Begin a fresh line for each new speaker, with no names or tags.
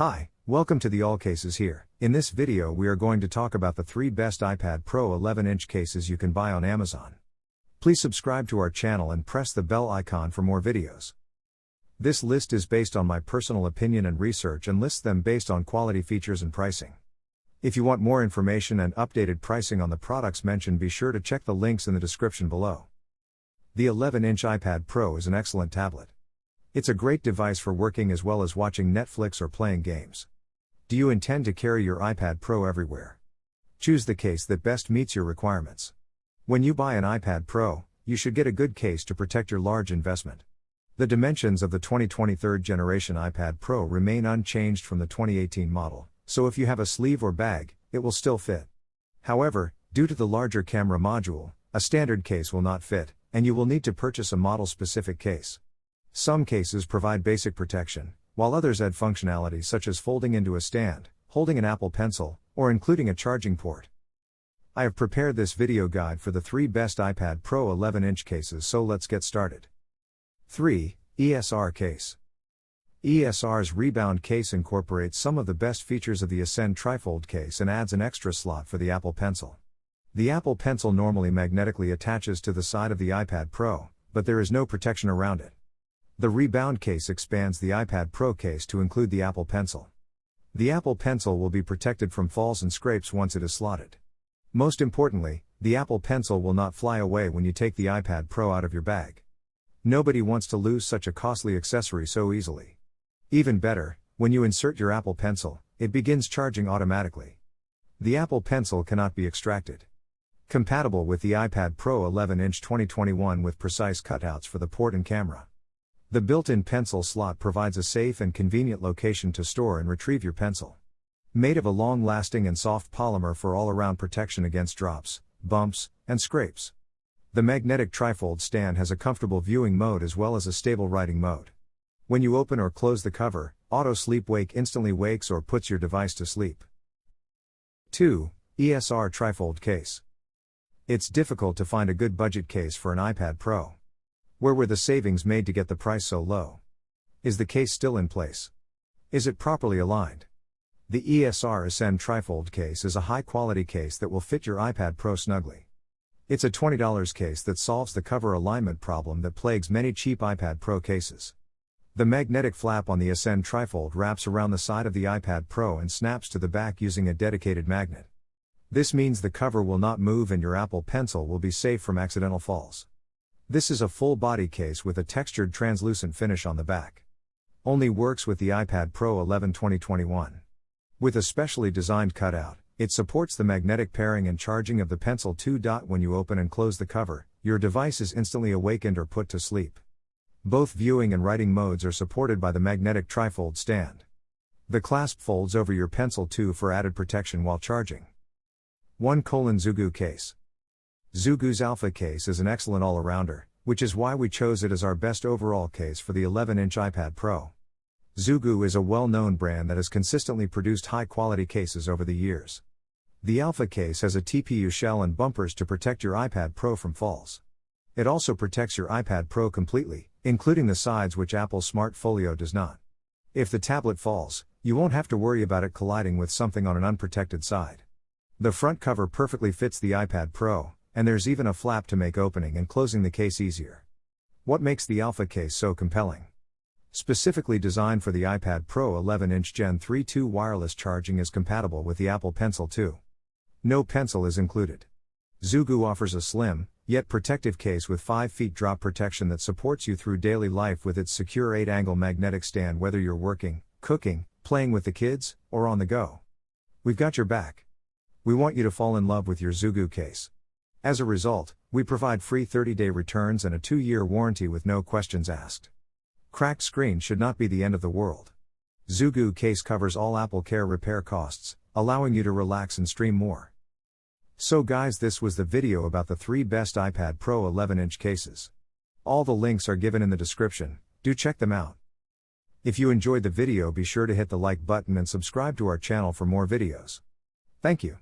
Hi, welcome to the All Cases Here. In this video we are going to talk about the 3 best iPad Pro 11-inch cases you can buy on Amazon. Please subscribe to our channel and press the bell icon for more videos. This list is based on my personal opinion and research and lists them based on quality, features and pricing. If you want more information and updated pricing on the products mentioned, be sure to check the links in the description below. The 11-inch iPad Pro is an excellent tablet. It's a great device for working as well as watching Netflix or playing games. Do you intend to carry your iPad Pro everywhere? Choose the case that best meets your requirements. When you buy an iPad Pro, you should get a good case to protect your large investment. The dimensions of the 2020 third generation iPad Pro remain unchanged from the 2018 model, so if you have a sleeve or bag, it will still fit. However, due to the larger camera module, a standard case will not fit, and you will need to purchase a model-specific case. Some cases provide basic protection, while others add functionality such as folding into a stand, holding an Apple Pencil, or including a charging port. I have prepared this video guide for the 3 best iPad Pro 11-inch cases, so let's get started. 3. ESR Case. ESR's rebound case incorporates some of the best features of the Ascend trifold case and adds an extra slot for the Apple Pencil. The Apple Pencil normally magnetically attaches to the side of the iPad Pro, but there is no protection around it. The rebound case expands the iPad Pro case to include the Apple Pencil. The Apple Pencil will be protected from falls and scrapes once it is slotted. Most importantly, the Apple Pencil will not fly away when you take the iPad Pro out of your bag. Nobody wants to lose such a costly accessory so easily. Even better, when you insert your Apple Pencil, it begins charging automatically. The Apple Pencil cannot be extracted. Compatible with the iPad Pro 11-inch 2021 with precise cutouts for the port and camera. The built-in pencil slot provides a safe and convenient location to store and retrieve your pencil. Made of a long-lasting and soft polymer for all-around protection against drops, bumps, and scrapes. The magnetic trifold stand has a comfortable viewing mode as well as a stable writing mode. When you open or close the cover, Auto Sleep Wake instantly wakes or puts your device to sleep. 2. ESR Trifold Case. It's difficult to find a good budget case for an iPad Pro. Where were the savings made to get the price so low? Is the case still in place? Is it properly aligned? The ESR Ascend trifold case is a high-quality case that will fit your iPad Pro snugly. It's a $20 case that solves the cover alignment problem that plagues many cheap iPad Pro cases. The magnetic flap on the Ascend trifold wraps around the side of the iPad Pro and snaps to the back using a dedicated magnet. This means the cover will not move and your Apple Pencil will be safe from accidental falls. This is a full-body case with a textured translucent finish on the back. Only works with the iPad Pro 11 2021. With a specially designed cutout, it supports the magnetic pairing and charging of the Pencil 2. When you open and close the cover, your device is instantly awakened or put to sleep. Both viewing and writing modes are supported by the magnetic trifold stand. The clasp folds over your Pencil 2 for added protection while charging. 1. Zugu Case. Zugu's Alpha case is an excellent all-arounder, which is why we chose it as our best overall case for the 11-inch iPad Pro. Zugu is a well-known brand that has consistently produced high-quality cases over the years. The Alpha case has a TPU shell and bumpers to protect your iPad Pro from falls. It also protects your iPad Pro completely, including the sides, which Apple's Smart Folio does not. If the tablet falls, you won't have to worry about it colliding with something on an unprotected side. The front cover perfectly fits the iPad Pro, and there's even a flap to make opening and closing the case easier. What makes the Alpha case so compelling? Specifically designed for the iPad Pro 11-inch Gen 3 2 wireless charging is compatible with the Apple Pencil 2. No pencil is included. Zugu offers a slim, yet protective case with 5 feet drop protection that supports you through daily life with its secure 8-angle magnetic stand, whether you're working, cooking, playing with the kids, or on the go. We've got your back. We want you to fall in love with your Zugu case. As a result, we provide free 30-day returns and a 2-year warranty with no questions asked. Cracked screen should not be the end of the world. Zugu case covers all AppleCare repair costs, allowing you to relax and stream more. So guys, this was the video about the 3 best iPad Pro 11-inch cases. All the links are given in the description, do check them out. If you enjoyed the video, be sure to hit the like button and subscribe to our channel for more videos. Thank you.